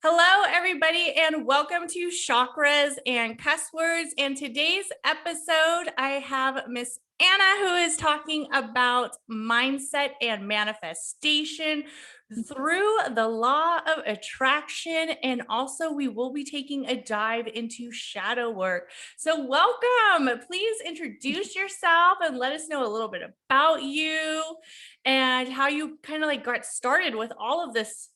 Hello, everybody, and welcome to Chakras and Cuss Words. And today's episode, I have Miss Anna, who is talking about mindset and manifestation through the law of attraction. And also, we will be taking a dive into shadow work. So, welcome. Please introduce yourself and let us know a little bit about you and how you kind of got started with all of this.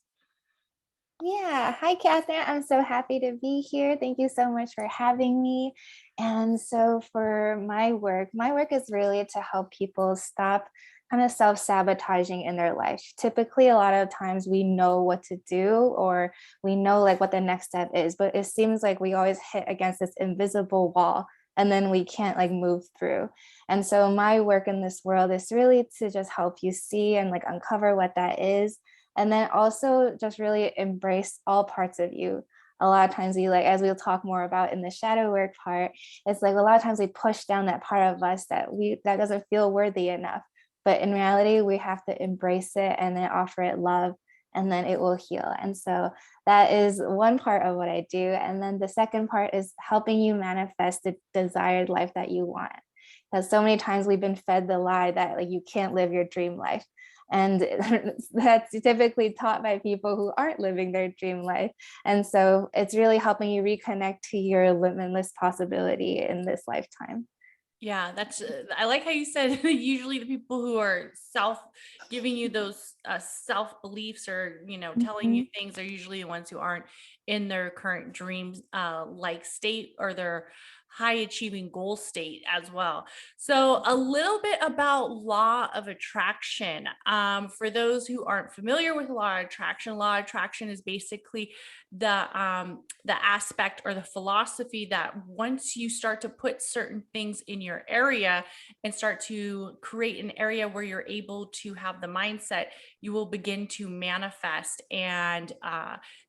Yeah. Hi, Catherine. I'm so happy to be here. Thank you so much for having me. And so for my work is really to help people stop kind of self-sabotaging in their life. Typically, a lot of times we know what to do or we know like what the next step is, but it seems like we always hit against this invisible wall and then we can't like move through. And so my work in this world is really to just help you see and like uncover what that is, and then also just really embrace all parts of you. A lot of times we like, as we'll talk more about in the shadow work part, it's like a lot of times we push down that part of us that doesn't feel worthy enough. But in reality, we have to embrace it and then offer it love, and then it will heal. And so that is one part of what I do. And then the second part is helping you manifest the desired life that you want. Because so many times we've been fed the lie that like you can't live your dream life. And that's typically taught by people who aren't living their dream life. And so it's really helping you reconnect to your limitless possibility in this lifetime. Yeah, I like how you said usually the people who are giving you those self beliefs or, telling you Mhm. things are usually the ones who aren't in their current dreams like state or their high achieving goal state as well. So, a little bit about law of attraction. For those who aren't familiar with law of attraction is basically the aspect or the philosophy that once you start to put certain things in your area and start to create an area where you're able to have the mindset, you will begin to manifest, and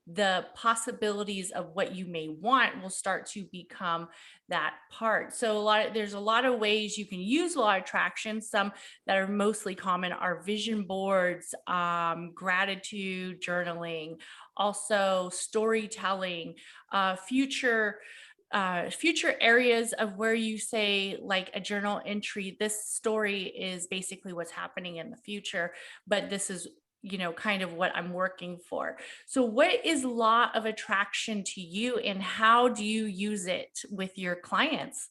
the possibilities of what you may want will start to become that part. So there's a lot of ways you can use law of attraction. Some that are mostly common are vision boards, gratitude journaling, also storytelling, future areas of where you say like a journal entry, this story is basically what's happening in the future, but this is kind of what I'm working for. So what is law of attraction to you and how do you use it with your clients?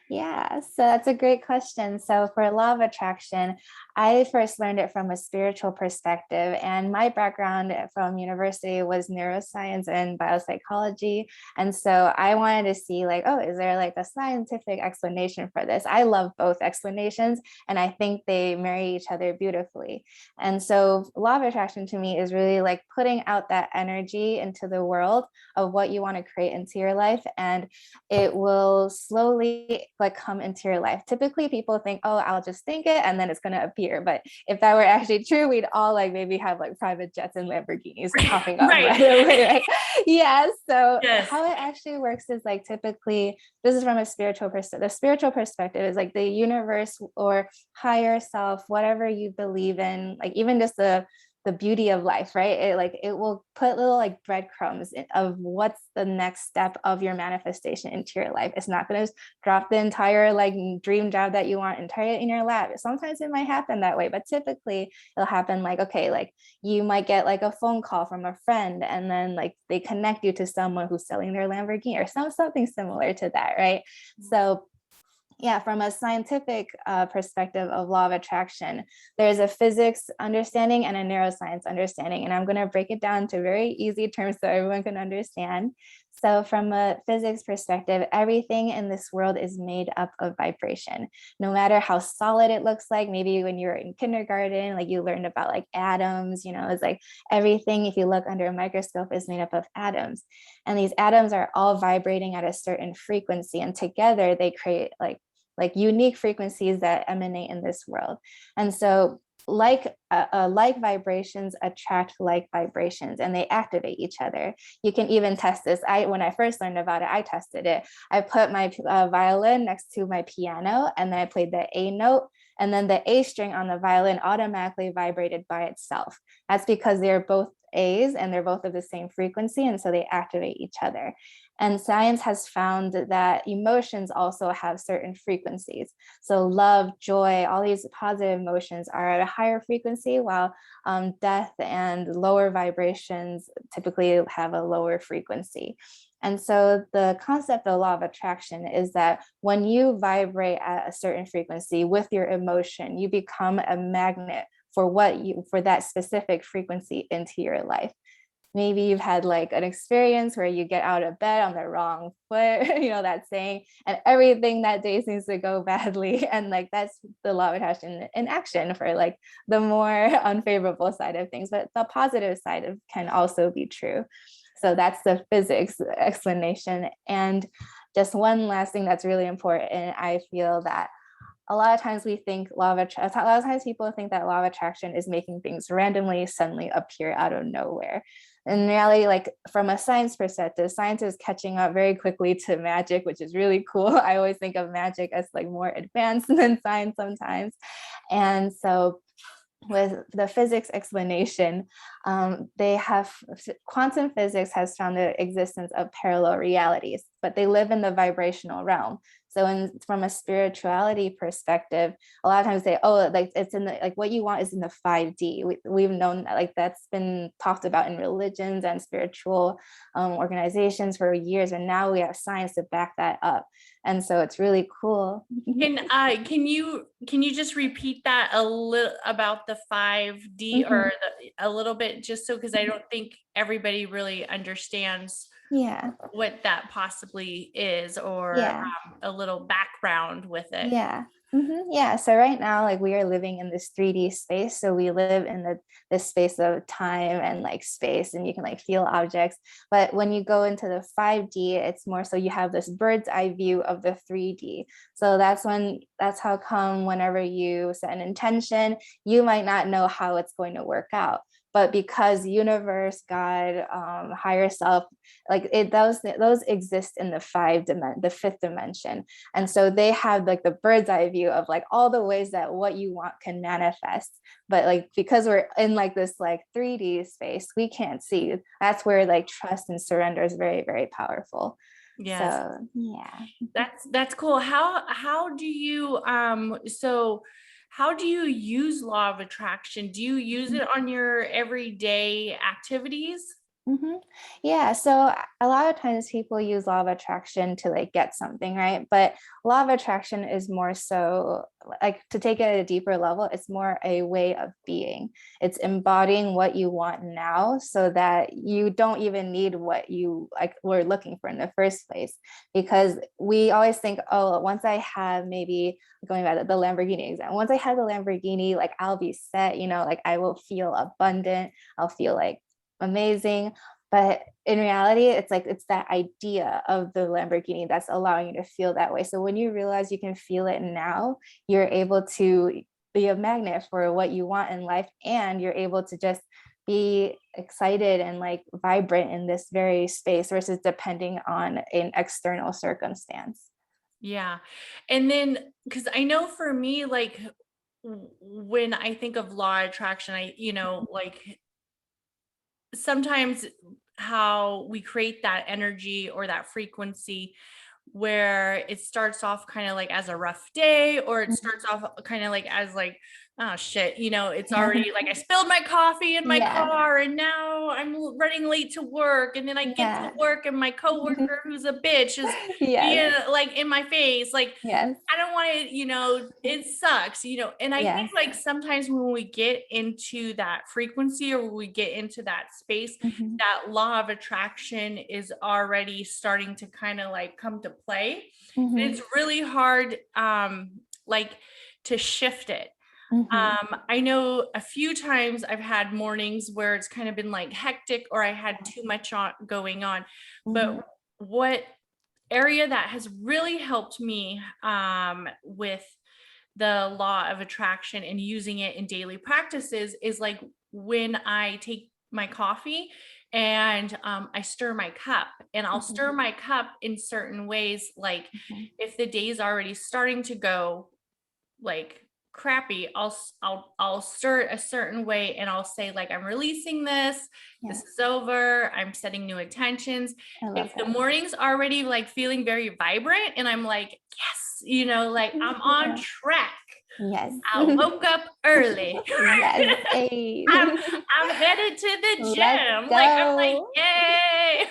Yeah, so that's a great question. So, for law of attraction, I first learned it from a spiritual perspective, and my background from university was neuroscience and biopsychology. And so, I wanted to see, like, oh, is there like a scientific explanation for this? I love both explanations, and I think they marry each other beautifully. And so, law of attraction to me is really like putting out that energy into the world of what you want to create into your life, and it will slowly like come into your life. Typically people think, oh, I'll just think it and then it's going to appear. But if that were actually true, we'd all like maybe have like private jets and Lamborghinis popping up Right. right away, right? Yeah. So Yes. how it actually works is like typically this is from a spiritual perspective. The spiritual perspective is like the universe or higher self, whatever you believe in, like even just the beauty of life, right? It will put little like breadcrumbs of what's the next step of your manifestation into your life. It's not going to drop the entire like dream job that you want entire in your lap. Sometimes it might happen that way, but typically it'll happen like, okay, like you might get like a phone call from a friend and then like they connect you to someone who's selling their Lamborghini or something similar to that, right? So yeah, from a scientific perspective of law of attraction, there's a physics understanding and a neuroscience understanding. And I'm going to break it down to very easy terms so everyone can understand. So, from a physics perspective, everything in this world is made up of vibration. No matter how solid it looks like, maybe when you were in kindergarten, like you learned about like atoms, it's like everything, if you look under a microscope, is made up of atoms. And these atoms are all vibrating at a certain frequency. And together they create like unique frequencies that emanate in this world. And so like vibrations attract like vibrations and they activate each other. You can even test this. When I first learned about it, I tested it. I put my violin next to my piano and then I played the A note And then the A string on the violin automatically vibrated by itself. That's because they're both A's and they're both of the same frequency. And so they activate each other. And science has found that emotions also have certain frequencies. So love, joy, all these positive emotions are at a higher frequency, while death and lower vibrations typically have a lower frequency. And so the concept of law of attraction is that when you vibrate at a certain frequency with your emotion, you become a magnet for that specific frequency into your life. Maybe you've had like an experience where you get out of bed on the wrong foot, that saying, and everything that day seems to go badly. And like that's the law of attraction in action for like the more unfavorable side of things, but the positive side can also be true. So that's the physics explanation. And just one last thing that's really important, I feel that a lot of times we think a lot of times people think that law of attraction is making things randomly suddenly appear out of nowhere. In reality, like from a science perspective, science is catching up very quickly to magic, which is really cool. I always think of magic as like more advanced than science sometimes. And so with the physics explanation, they have quantum physics has found the existence of parallel realities, but they live in the vibrational realm. So from a spirituality perspective, a lot of times they, oh, like it's in the, like what you want is in the 5D. We've known that, like that's been talked about in religions and spiritual organizations for years. And now we have science to back that up. And so it's really cool. Can you just repeat that a little about the 5D or a little bit, just so, because I don't think everybody really understands what that possibly is, or a little background with it. Yeah. So right now, like we are living in this 3D space. So we live in this space of time and like space, and you can like feel objects. But when you go into the 5D, it's more so you have this bird's eye view of the 3D. So that's how come whenever you set an intention, you might not know how it's going to work out. But because universe, God, higher self, like those exist in the fifth dimension. And so they have like the bird's eye view of like all the ways that what you want can manifest. But like, because we're in like this like 3D space, we can't see. That's where like trust and surrender is very, very powerful. Yes. So yeah. That's cool. How do you how do you use law of attraction? Do you use it on your everyday activities? Yeah, so a lot of times people use law of attraction to like get something, right? But law of attraction is more so like, to take it at a deeper level, it's more a way of being. It's embodying what you want now, so that you don't even need what you like were looking for in the first place. Because we always think, oh, once I have, maybe going back to the Lamborghini example, once I have the Lamborghini, like I'll be set, like I will feel abundant, I'll feel like amazing. But in reality, it's like it's that idea of the Lamborghini that's allowing you to feel that way. So when you realize you can feel it now, you're able to be a magnet for what you want in life, and you're able to just be excited and like vibrant in this very space, versus depending on an external circumstance. Yeah. And then, because I know for me, like when I think of law of attraction, like sometimes how we create that energy or that frequency where it starts off kind of like as a rough day, or it starts off kind of like as like, oh shit, it's already like I spilled my coffee in my car and now I'm running late to work, and then I get to work and my coworker who's a bitch is being like in my face, like I don't want it, it sucks, and I think like sometimes when we get into that frequency, or we get into that space, that law of attraction is already starting to kind of like come to play. And it's really hard like to shift it. I know a few times I've had mornings where it's kind of been like hectic, or I had too much going on. But what area that has really helped me with the law of attraction and using it in daily practices is like when I take my coffee and I stir my cup, and I'll stir my cup in certain ways. Like if the day is already starting to go like crappy, I'll stir a certain way and I'll say like, I'm releasing this. Yeah. This is over. I'm setting new intentions. I love If the that. morning's already like feeling very vibrant and I'm like, yes, like I'm on Yeah. track. Yes. I woke up early. Yes. Hey. I'm I'm headed to the Let's gym. Like I'm like, go. yay.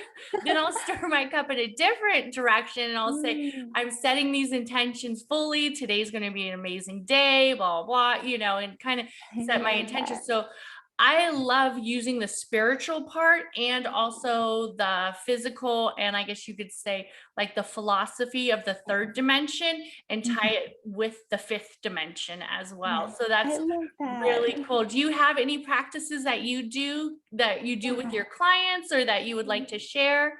Then I'll stir my cup in a different direction and I'll say, Mm. I'm setting these intentions fully. Today's going to be an amazing day, blah, blah, blah, and kind of I set my love intentions. that. So I love using the spiritual part and also the physical, and I guess you could say like the philosophy of the third dimension and tie Mhm. it with the fifth dimension as well. Yes. So I that's love that. really cool. Do you have any practices that you do with Yeah. your clients or that you would like to share?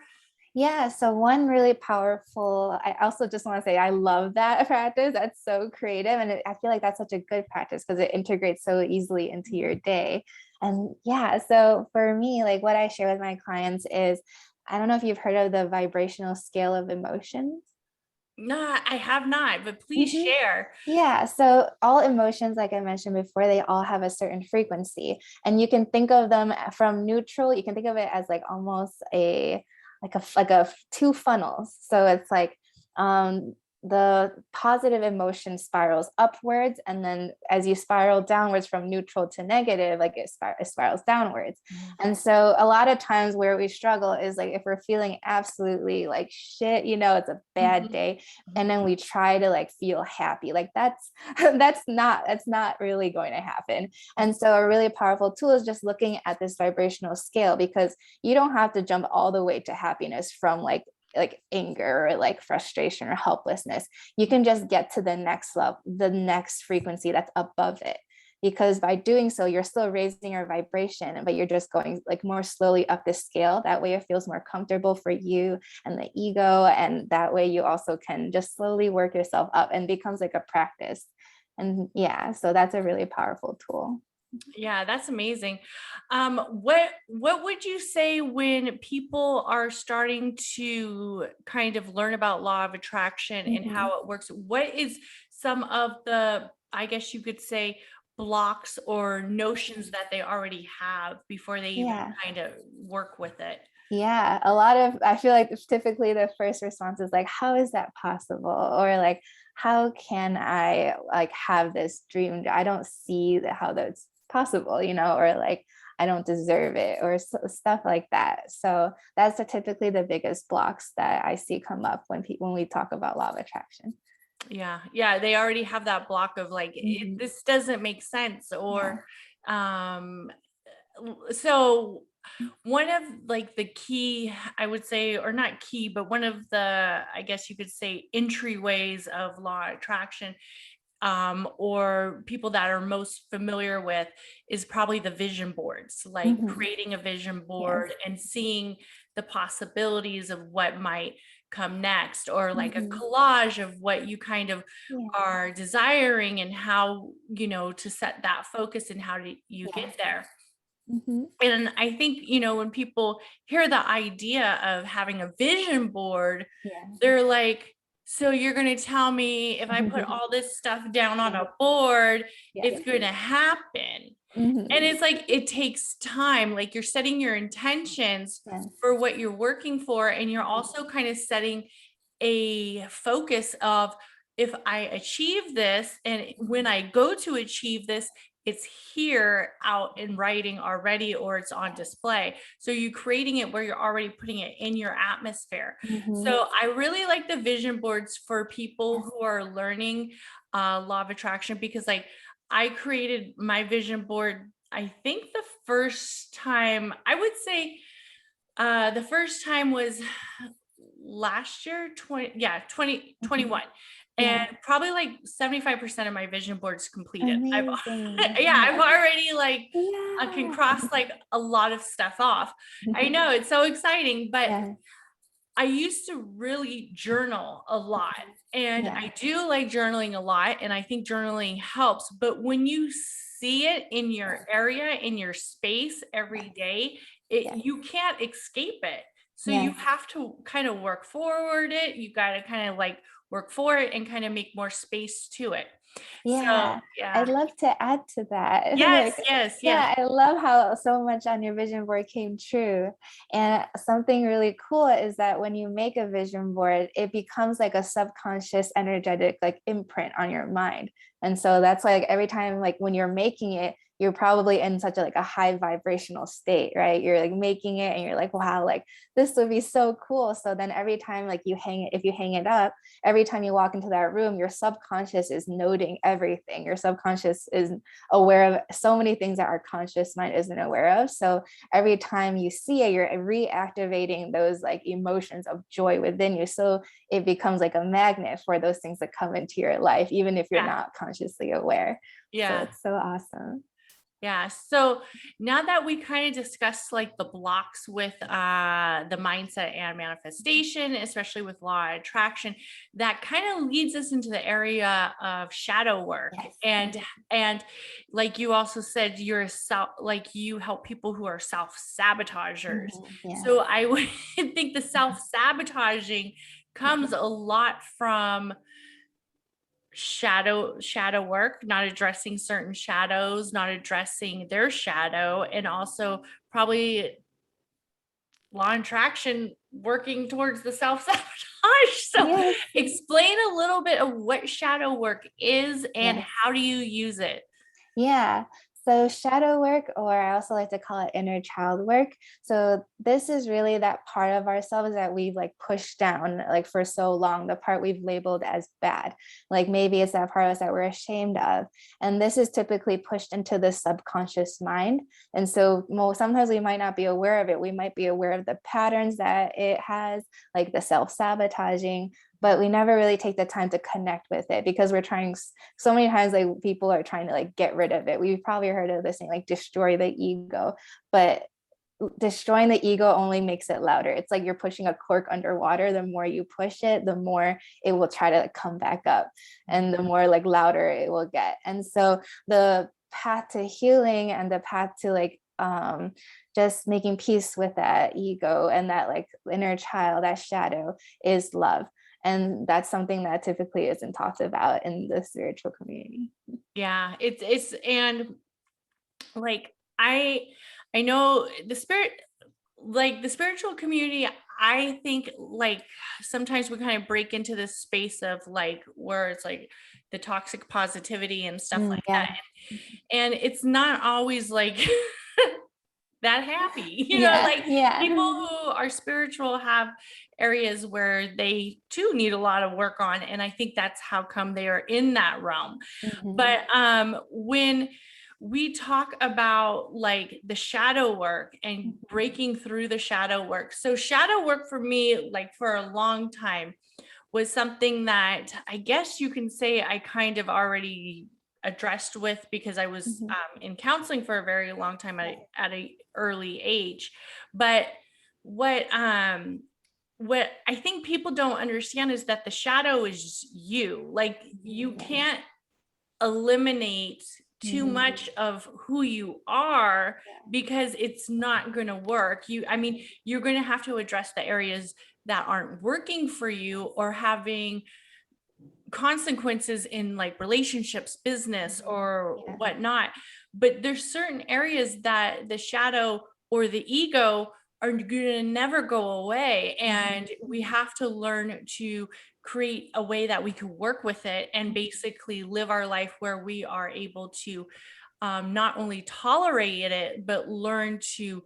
Yeah, so one really powerful, I also just want to say I love that practice. That's so creative. And I feel like that's such a good practice because it integrates so easily into your day. And yeah, so for me, like what I share with my clients is I don't know if you've heard of the vibrational scale of emotions. No, I have not, but please Mhm. share. Yeah, so all emotions, like I mentioned before, they all have a certain frequency, and you can think of them from neutral. You can think of it as like almost two funnels. So it's like um, the positive emotion spirals upwards, and then as you spiral downwards from neutral to negative, like it spirals downwards. And so a lot of times where we struggle is like if we're feeling absolutely like shit, it's a bad Mhm, day, and mhm. then we try to like feel happy, like that's not really going to happen. And so a really powerful tool is just looking at this vibrational scale, because you don't have to jump all the way to happiness from like anger or like frustration or helplessness. You can just get to the next level, the next frequency that's above it, because by doing so you're still raising your vibration, but you're just going like more slowly up the scale. That way it feels more comfortable for you and the ego, and that way you also can just slowly work yourself up and becomes like a practice. And yeah, so that's a really powerful tool. Yeah, that's amazing. What would you say when people are starting to kind of learn about law of attraction and Mhm. how it works? What is some of the, I guess you could say, blocks or notions that they already have before they even Yeah. kind of work with it? Yeah, a lot of, I feel like typically the first response is like, how is that possible? Or like, how can I like have this dream? I don't see how that's possible, or like, I don't deserve it, or stuff like that. So that's typically the biggest blocks that I see come up when we talk about law of attraction. Yeah, yeah, they already have that block of like, Mhm. this doesn't make sense, Yeah. or um, so one of like the key, I would say, or not key, but one of the, I guess you could say, entryways of law attraction, or people that are most familiar with, is probably the vision boards, like Mhm. creating a vision Yes. board and seeing the possibilities of what might come next, or like a Mhm. collage of what you kind of Yeah. are desiring and how, to set that focus and how do you Yeah. get there. Mhm. And I think, when people hear the idea of having a vision board, Yeah. they're like, so you're going to tell me if I put all this stuff down on a board, Yeah. it's going to happen. And Mhm. it's like, it takes time. Like you're setting your intentions Yes. for what you're working for. And you're also kind of setting a focus of, if I achieve this and when I go to achieve this, it's here out in writing already, or it's on display. So you're creating it where you're already putting it in your atmosphere. Mhm. So I really like the vision boards for people Yes. who are learning law of attraction, because like I created my vision board, I think the first time, I would say the first time was last year, 2021. Yeah. And probably like 75% of my vision boards completed. I've Amazing. yeah, I've Yeah. already like I can Yeah. cross like a lot of stuff off. I know it's so exciting, but Yeah. I used to really journal a lot. And Yeah. I do like journaling a lot. And I think journaling helps. But when you see it in your area, in your space every day, Yeah. you can't escape it. So you Yes. have to kind of work forward it. You got to kind of like work for it and kind of make more space to it. So Yeah, yeah. I'd love to add to that. Yes, Like, yes, yes. yeah, I love how so much on your vision board came true. And something really cool is that when you make a vision board, it becomes like a subconscious energetic like imprint on your mind. And so that's like every time like when you're making it, you're probably in such a like a high vibrational state, right? You're like making it and you're like, wow, like this would be so cool. So then every time like you hang it, if you hang it up, every time you walk into that room, your subconscious is noting everything. Your subconscious is aware of so many things that our conscious mind isn't aware of. So every time you see it, you're reactivating those like emotions of joy within you. So it becomes like a magnet for those things that come into your life, even if you're Yeah. not consciously aware. So Yeah. it's so awesome. Yeah. So now that we kind of discussed like the blocks with the mindset and manifestation, especially with law of attraction, that kind of leads us into the area of shadow work. Yes. And like you also said, you're like you help people who are self-sabotagers. Yeah. So I would think the self-sabotaging comes a lot from shadow work, not addressing certain shadows, not addressing their shadow, and also probably law and attraction working towards the self-sabotage. So Yes. explain a little bit of what shadow work is and Yes. how do you use it. Yeah. So shadow work, or I also like to call it inner child work. So this is really that part of ourselves that we've like pushed down like for so long, the part we've labeled as bad. Like maybe it's that part of us that we're ashamed of. And this is typically pushed into the subconscious mind. And so sometimes we might not be aware of it. We might be aware of the patterns that it has, like the self-sabotaging, but we never really take the time to connect with it because we're trying so many times, like people are trying to like get rid of it. We've probably heard of this thing like destroy the ego, but destroying the ego only makes it louder. It's like you're pushing a cork underwater. The more you push it, the more it will try to like come back up, and the more like louder it will get. And so the path to healing and the path to like just making peace with that ego and that like inner child, that shadow, is love. And that's something that typically isn't talked about in the spiritual community. Yeah, it's and like I know the spiritual community. I think like sometimes we kind of break into this space of like where it's like the toxic positivity and stuff like that, Yeah. and it's not always like that happy, Yeah. like Yeah. people who are spiritual have areas where they too need a lot of work on, and I think that's how come they are in that realm. Mhm. But when we talk about like the shadow work and breaking through the shadow work, so shadow work for me, like for a long time, was something that I guess you can say I kind of already addressed with, because I was Mhm. in counseling for a very long time at a early age. But what what I think people don't understand is that the shadow is you. Like you Yeah. can't eliminate too Mhm. much of who you are, because it's not going to work. I mean, you're going to have to address the areas that aren't working for you or having consequences in like relationships, business, or Yeah. whatnot. But there's certain areas that the shadow or the ego are going to never go away. And we have to learn to create a way that we can work with it and basically live our life where we are able to not only tolerate it, but learn to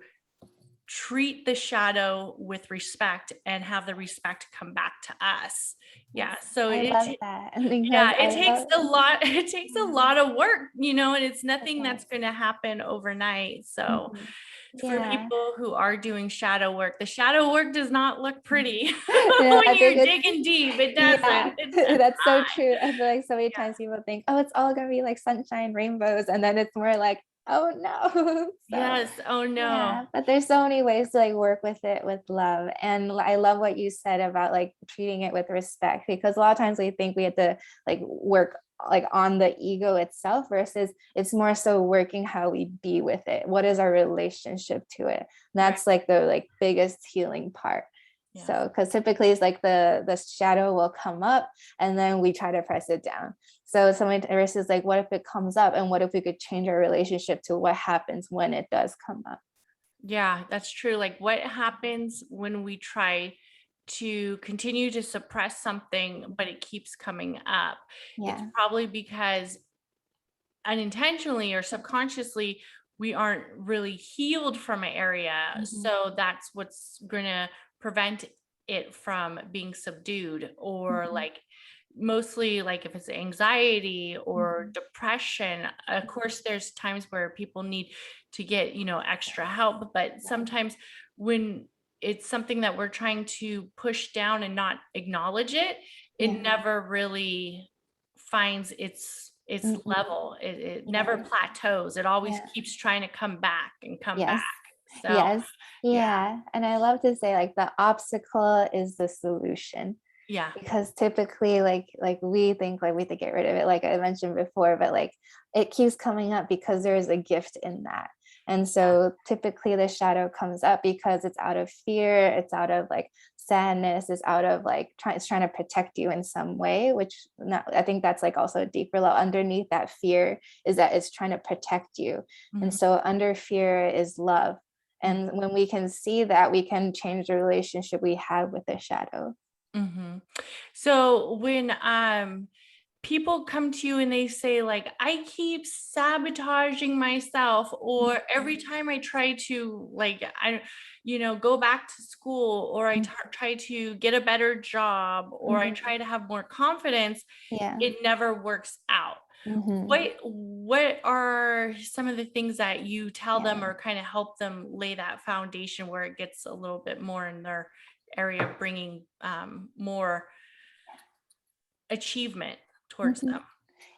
treat the shadow with respect and have the respect come back to us. Yes. Yeah. So I love that because yeah, it I takes love. a lot, it takes a Yeah. lot of work, and it's nothing Okay. that's going to happen overnight. So Mhm. for Yeah. people who are doing shadow work, the shadow work does not look pretty Yeah, when I think you're it's, digging deep. It yeah, doesn't. It's that's so not. true. I feel like so many Yeah. times people think, oh, it's all gonna be like sunshine, rainbows, and then it's more like, oh no. So Yes. Oh no. yeah, but there's so many ways to like work with it with love. And I love what you said about like treating it with respect, because a lot of times we think we have to like work like on the ego itself versus it's more so working how we be with it. What is our relationship to it? And Right. that's like the like biggest healing part. Yeah. So, because typically it's like the shadow will come up and then we try to press it down. So somebody versus like, what if it comes up, and what if we could change our relationship to what happens when it does come up? Yeah, that's true. Like, what happens when we try to continue to suppress something, but it keeps coming up? It's Yeah. probably because unintentionally or subconsciously, we aren't really healed from an area. Mhm. So that's what's going to prevent it from being subdued, or Mhm. like mostly like if it's anxiety or Mhm. depression. Of course, there's times where people need to get, extra help, but sometimes when it's something that we're trying to push down and not acknowledge it, Yeah. it never really finds its Mhm. level. It never Yeah. plateaus. It always Yeah. keeps trying to come back and come back. Yes. So Yes. yeah, Yeah. And I love to say like the obstacle is the solution, yeah, because typically like we think like we have to get rid of it, like I mentioned before, but like it keeps coming up because there is a gift in that. And so typically the shadow comes up because it's out of fear, it's out of like sadness, it's out of like it's trying to protect you in some way, which not, I think that's like also a deeper level underneath that fear is that it's trying to protect you. And mhm, so under fear is love. mm, And when we can see that, we can change the relationship we have with the shadow. mhm. So when people come to you and they say like, I keep sabotaging myself, or every time I try to like go back to school, or I try to get a better job, or I Mhm. try to have more confidence, Yeah. it never works out. Mhm. What are some of the things that you tell Yeah. them or kind of help them lay that foundation where it gets a little bit more in their area, bringing more achievement towards Mhm. them?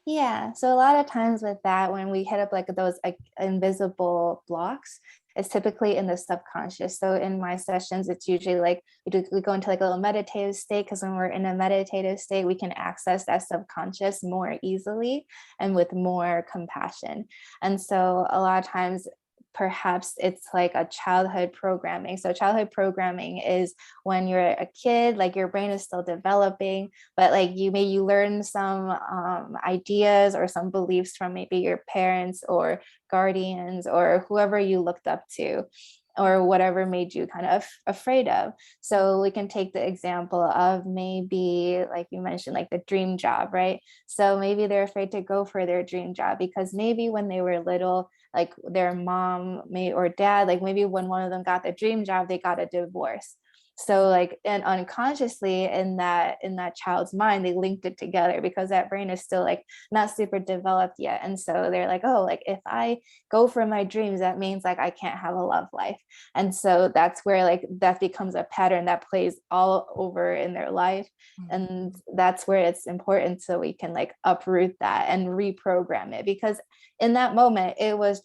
Yeah. So a lot of times with that, when we hit up like those like invisible blocks, it's typically in the subconscious. So in my sessions, it's usually like we go into like a little meditative state, because when we're in a meditative state, we can access that subconscious more easily and with more compassion. And so a lot of times, perhaps it's like a childhood programming. So childhood programming is when you're a kid, like your brain is still developing, but like you learn some ideas or some beliefs from maybe your parents or guardians or whoever you looked up to, or whatever made you kind of afraid of. So we can take the example of maybe like you mentioned, like the dream job, right? So maybe they're afraid to go for their dream job because maybe when they were little, like their mom may or dad, like maybe when one of them got the dream job, they got a divorce. So like, and unconsciously in that child's mind, they linked it together because that brain is still like not super developed yet. And so they're like, oh, like if I go for my dreams, that means like I can't have a love life. And so that's where like that becomes a pattern that plays all over in their life. Mhm. And that's where it's important so we can like uproot that and reprogram it, because in that moment it was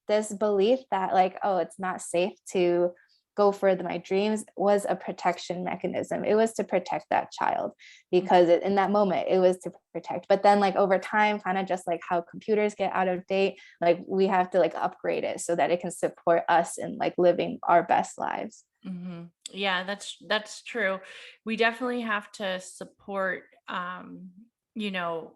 this belief that like, oh, it's not safe to go for my dreams, was a protection mechanism. It was to protect that child, because in that moment it was to protect. But then like over time, kind of just like how computers get out of date, like we have to like upgrade it so that it can support us in like living our best lives. Yeah, that's true. We definitely have to support, you know,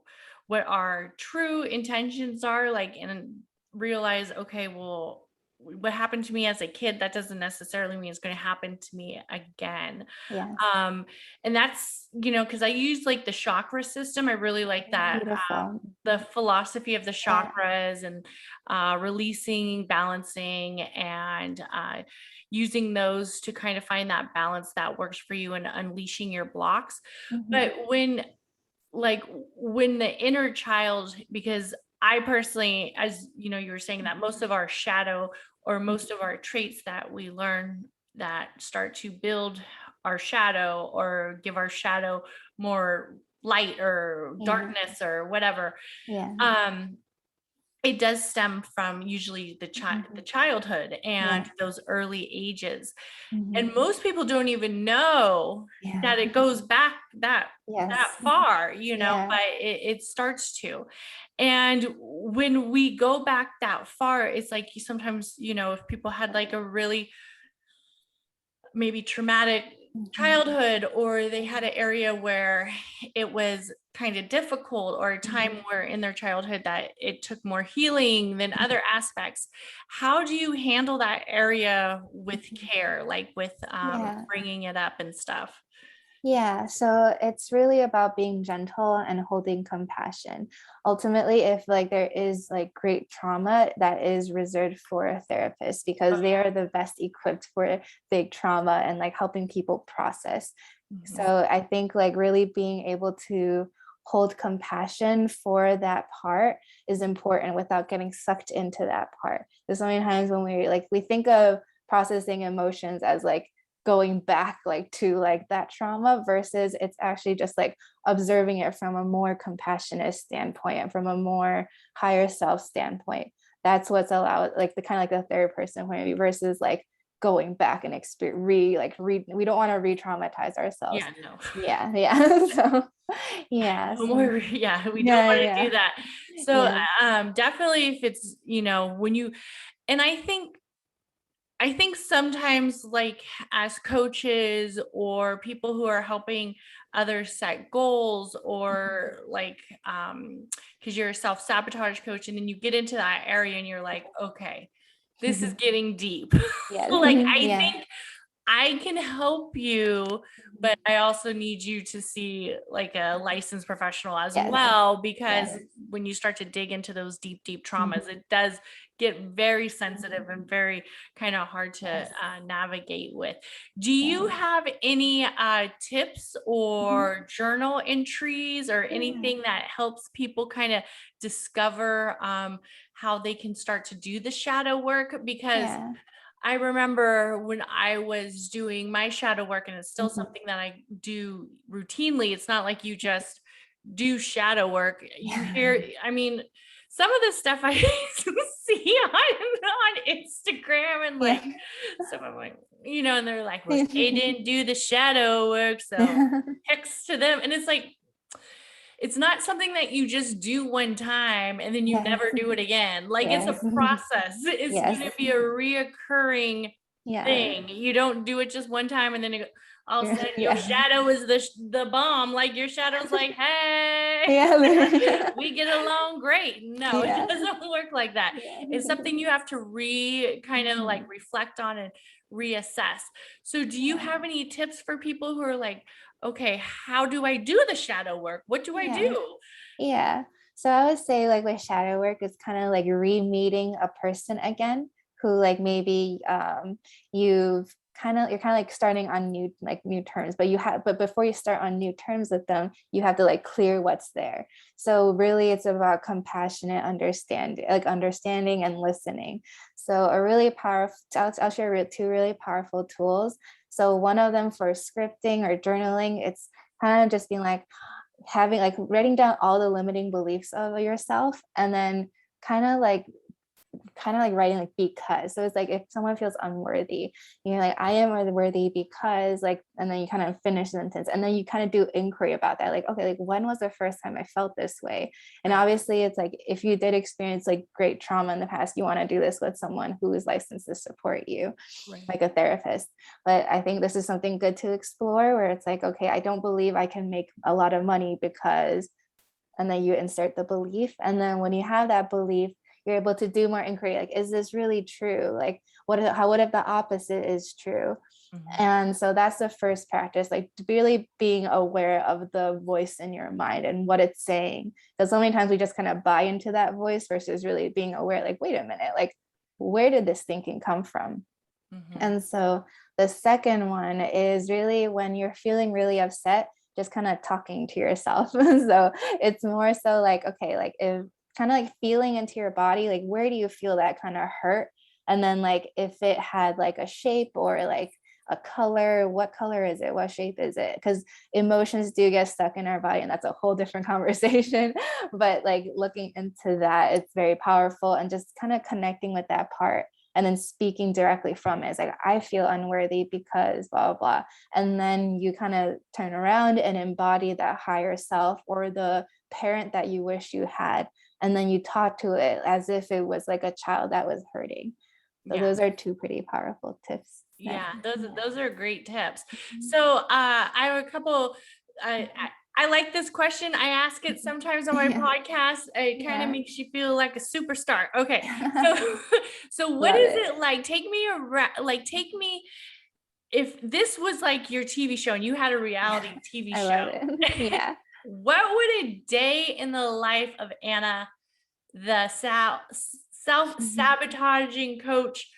what our true intentions are, like, and realize, okay, well, what happened to me as a kid, that doesn't necessarily mean it's going to happen to me again. Yes. Um, and that's, because I use like the chakra system. I really like that. Beautiful. The philosophy of the Yeah. chakras, and releasing, balancing, and using those to kind of find that balance that works for you and unleashing your blocks. Mhm. But when the inner child, because I personally, as you were saying, that most of our shadow, or most of our traits that we learn that start to build our shadow or give our shadow more light or Yeah. darkness or whatever, Yeah. um it does stem from usually the Mhm. childhood Yeah. and those early ages. Mhm. And most people don't even know Yeah. that it goes back that Yes. far, Yeah. but it starts to. And when we go back that far, it's like, you sometimes, if people had like a really maybe traumatic childhood, or they had an area where it was kind of difficult, or a time where in their childhood that it took more healing than other aspects. How do you handle that area with care, like with Yeah. bringing it up and stuff? Yeah, so it's really about being gentle and holding compassion. Ultimately, if like there is like great trauma, that is reserved for a therapist because they are the best equipped for big trauma and like helping people process. So Mhm. I think like really being able to hold compassion for that part is important without getting sucked into that part. There's so many times when we think of processing emotions as like going back like to like that trauma versus it's actually just like observing it from a more compassionate standpoint and from a more higher self standpoint. That's what's allowed, like the kind of like the third person point of view versus like going back and we don't want to re-traumatize ourselves. Yeah, no. Yeah. So yeah, No so more, yeah, we don't yeah, want to do yeah, that. So yeah. definitely, if it's, when you, and I think sometimes, like as coaches or people who are helping others set goals, or like, because you're a self sabotage coach, and then you get into that area and you're like, okay, this is getting deep. Yes. Like, I Yeah. think I can help you, but I also need you to see like a licensed professional as Yes. well, because Yes. when you start to dig into those deep, deep traumas, it does get very sensitive and very kind of hard to Yes. navigate with. Do Yeah. you have any tips or journal entries or Yeah. anything that helps people kind of discover how they can start to do the shadow work? Because Yeah. I remember when I was doing my shadow work, and it's still Mhm. something that I do routinely. It's not like you just do shadow work. You hear, I mean, some of the stuff I see on Instagram and Yeah. like stuff, I'm like, and they're like, well, they didn't do the shadow work, so hex to them. And it's like, it's not something that you just do one time and then you Yes. never do it again. Like, it's a Yes. process. It's Yes. going to be a reoccurring Yeah. thing. You don't do it just one time and then all of a sudden your Yeah. shadow is the bomb. Like, your shadow's like, hey, Yeah. we get along great. No, it Yeah. doesn't work like that. Yeah. It's something you have to kind of like reflect on and reassess. So do you Yeah. have any tips for people who are like, okay, how do I do the shadow work? What do I Yeah. do? Yeah. So I would say like with shadow work, it's kind of like re-meeting a person again who like maybe you're kind of like starting on new terms, but before you start on new terms with them, you have to like clear what's there. So really it's about compassionate understanding and listening. So a really powerful, I'll share two really powerful tools. So one of them for scripting or journaling, it's kind of just being like, having like writing down all the limiting beliefs of yourself and then kind of like writing like because. So it's like if someone feels unworthy, you're like, I am unworthy because like, and then you kind of finish the sentence and then you kind of do inquiry about that. Like, okay, like when was the first time I felt this way? And Right. obviously it's like if you did experience like great trauma in the past, you want to do this with someone who is licensed to support you, Right. like a therapist. But I think this is something good to explore where it's like, okay, I don't believe I can make a lot of money because, and then you insert the belief. And then when you have that belief, you're able to do more inquiry. Like, is this really true? Like, what if the opposite is true? Mhm. And so that's the first practice, like really being aware of the voice in your mind and what it's saying. Because so many times we just kind of buy into that voice versus really being aware, like, wait a minute, like, where did this thinking come from? Mhm. And so the second one is really when you're feeling really upset, just kind of talking to yourself. So it's more so like, okay, like if kind of like feeling into your body, like where do you feel that kind of hurt? And then like if it had like a shape or like a color, what color is it? What shape is it? Because emotions do get stuck in our body, and that's a whole different conversation. But like looking into that, it's very powerful and just kind of connecting with that part and then speaking directly from it. It's like, I feel unworthy because blah, blah, blah. And then you kind of turn around and embody that higher self or the parent that you wish you had. And then you talk to it as if it was like a child that was hurting. So Yeah. those are two pretty powerful tips. Yeah, those are great tips. Mhm. So I have a couple. I like this question. I ask it sometimes on my Yeah. podcast. It kind of Yeah. makes you feel like a superstar. Okay, so so what Love is it. it like? Take me around. Like take me. If this was like your TV show and you had a reality TV I show, love it. Yeah. what would a day in the life of Anna, the Mhm. self-sabotaging coach,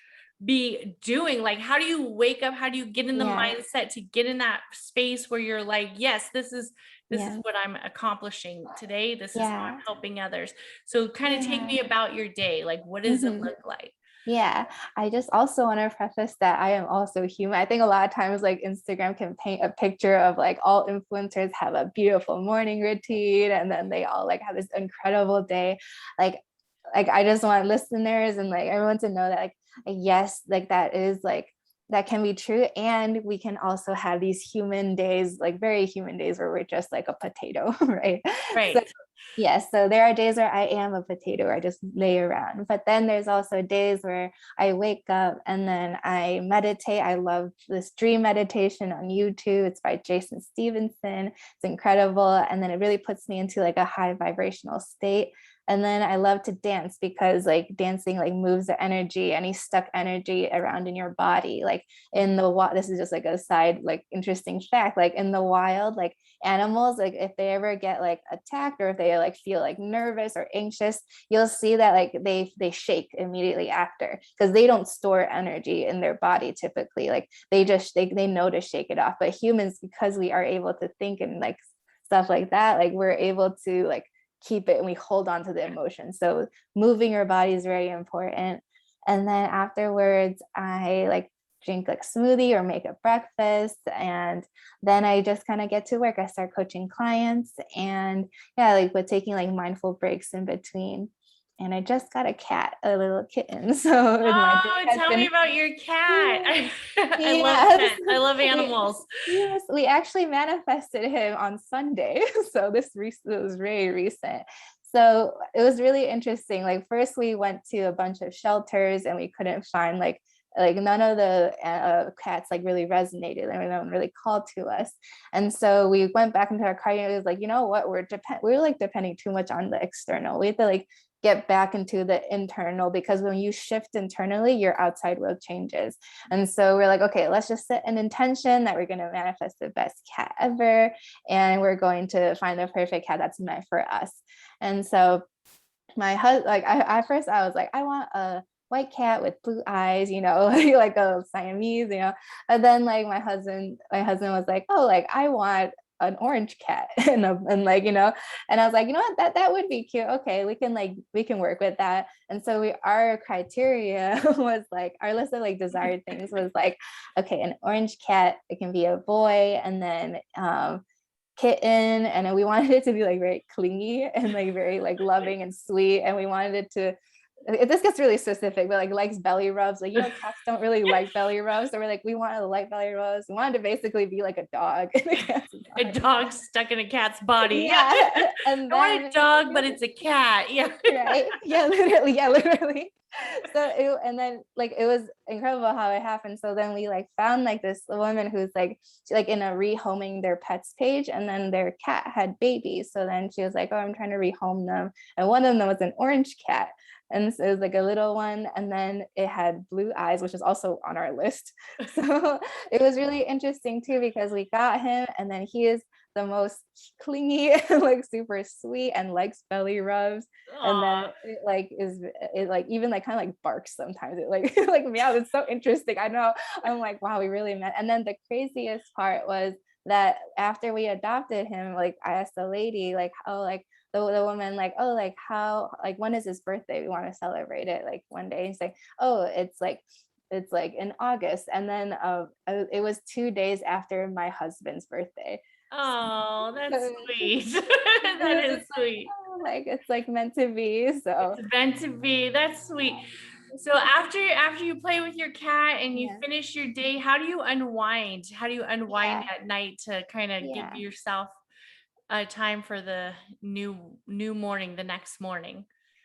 be doing? Like, how do you wake up? How do you get in the Yeah. mindset to get in that space where you're like, yes, this is Yeah. what I'm accomplishing today. This is how I'm Yeah. helping others. So kind of take Yeah. me about your day. Like, what does it Mhm. look like? Yeah, I just also want to preface that I am also human. I think a lot of times like Instagram can paint a picture of like all influencers have a beautiful morning routine and then they all like have this incredible day. Like I just want listeners and like everyone to know that like yes, like that is like that can be true. And we can also have these human days, like very human days where we're just like a potato, right? So Right. yes, so there are days where I am a potato, or I just lay around. But then there's also days where I wake up and then I meditate. I love this dream meditation on YouTube. It's by Jason Stevenson. It's incredible. And then it really puts me into like a high vibrational state. And then I love to dance because like dancing like moves the energy, any stuck energy around in your body. Like in the wild, this is just like a side like interesting fact. Like in the wild, like animals, like if they ever get like attacked or if they like feel like nervous or anxious, you'll see that like they shake immediately after because they don't store energy in their body typically. Like they know to shake it off. But humans, because we are able to think and like stuff like that, like we're able to like keep it and we hold on to the emotion. So moving your body is very important. And then afterwards, I like drink like smoothie or make a breakfast, and then I just kind of get to work. I start coaching clients, and yeah, like with taking like mindful breaks in between. And I just got a cat, a little kitten. So my day Oh, has tell me been about your cat. yeah, I love yes. pets. I love we animals. yes, we actually manifested him on Sunday. So it was very recent. So it was really interesting. Like first we went to a bunch of shelters and we couldn't find like none of the cats like really resonated and no one really called to us. And so we went back into our car and it was like, you know what, we're like depending too much on the external. We have to like get back into the internal, because when you shift internally, your outside world changes. And so we're like, okay, let's just set an intention that we're going to manifest the best cat ever. And we're going to find the perfect cat that's meant for us. And so my husband, like at first I was like, I want a white cat with blue eyes, you know, like a Siamese, you know. And then like my husband was like, oh, like I want an orange cat and like, you know, and I was like, you know what, that would be cute. Okay, we can work with that. And so our criteria was like our list of like desired things was like, okay, an orange cat, it can be a boy, and then kitten, and then we wanted it to be like very clingy and like very like loving and sweet, and we wanted it to this gets really specific, but like likes belly rubs. Like, you know, cats don't really like belly rubs. So we're like, we wanted to like belly rubs. We wanted to basically be like a dog in a cat's A body. dog stuck in a cat's body. Yeah. Yeah. And I want a then dog, but it's a cat. Yeah. right. Yeah, literally. Yeah, literally. And then like it was incredible how it happened. So then we like found like this woman who's like in a rehoming their pets page, and then their cat had babies. So then she was like, oh, I'm trying to rehome them. And one of them was an orange cat. And so it was like a little one, and then it had blue eyes, which is also on our list. So it was really interesting too, because we got him, and then he is the most clingy and like super sweet and likes belly rubs. And then Aw. it like even like kind of like barks sometimes. It like like meows. It's so interesting. I know. I'm like, wow, we really met. And then the craziest part was that after we adopted him, like I asked the lady, like, oh, like the woman, like, oh, like how, like when is his birthday? We want to celebrate it like one day. And he's like, oh, it's like in August. And then it was 2 days after my husband's birthday. Oh, that's So sweet. it That was is just like, sweet. oh, like it's like meant to be. So It's meant to be. That's sweet. So after you play with your cat and you yeah, finish your day, how do you unwind? How do you unwind yeah, at night to kind of give yeah. yourself time for the new morning, the next morning?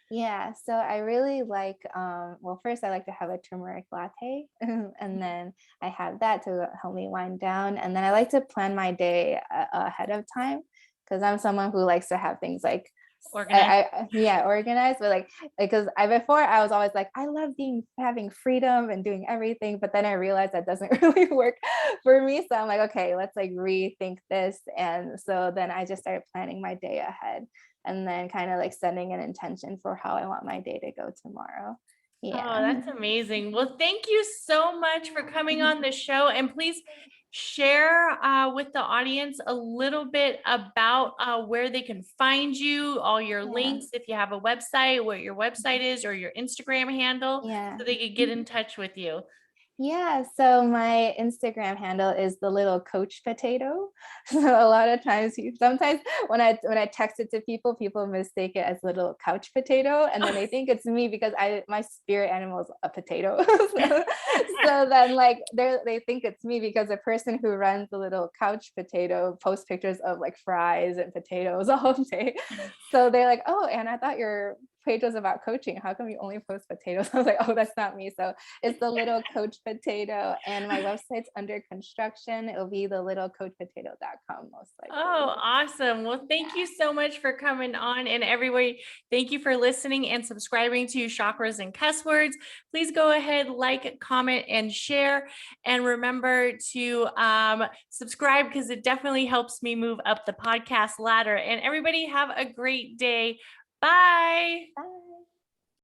Yeah, so I really like, well, first I like to have a turmeric latte, and then I have that to help me wind down. And then I like to plan my day ahead of time because I'm someone who likes to have things like, Organized. yeah, organized, but like, because before I was always like, I love having freedom and doing everything, but then I realized that doesn't really work for me. So I'm like, okay, let's like rethink this. And so then I just started planning my day ahead and then kind of like setting an intention for how I want my day to go tomorrow. Oh, Yeah. that's amazing. Well, thank you so much for coming on the show. And please share with the audience a little bit about where they can find you, all your Yeah. links, if you have a website, what your website is, or your Instagram handle, Yeah. so they could get in touch with you. Yeah, so my Instagram handle is the little coach potato. So a lot of times, sometimes when I text it to people, people mistake it as little couch potato, and then they think it's me because my spirit animal is a potato. So then like they think it's me because the person who runs the little couch potato posts pictures of like fries and potatoes all day. So they're like, oh, and I thought your page was about coaching. How come you only post potatoes? I was like, oh, that's not me. So it's the little coach potato, and my website's under construction. It'll be the littlecoachpotato.com most likely. Oh, awesome. Well, thank you so much for coming on. And everybody, thank you for listening and subscribing to Chakras and Cuss Words. Please go ahead, like, comment, and share. And remember to subscribe because it definitely helps me move up the podcast ladder. And everybody have a great day. Bye. Bye.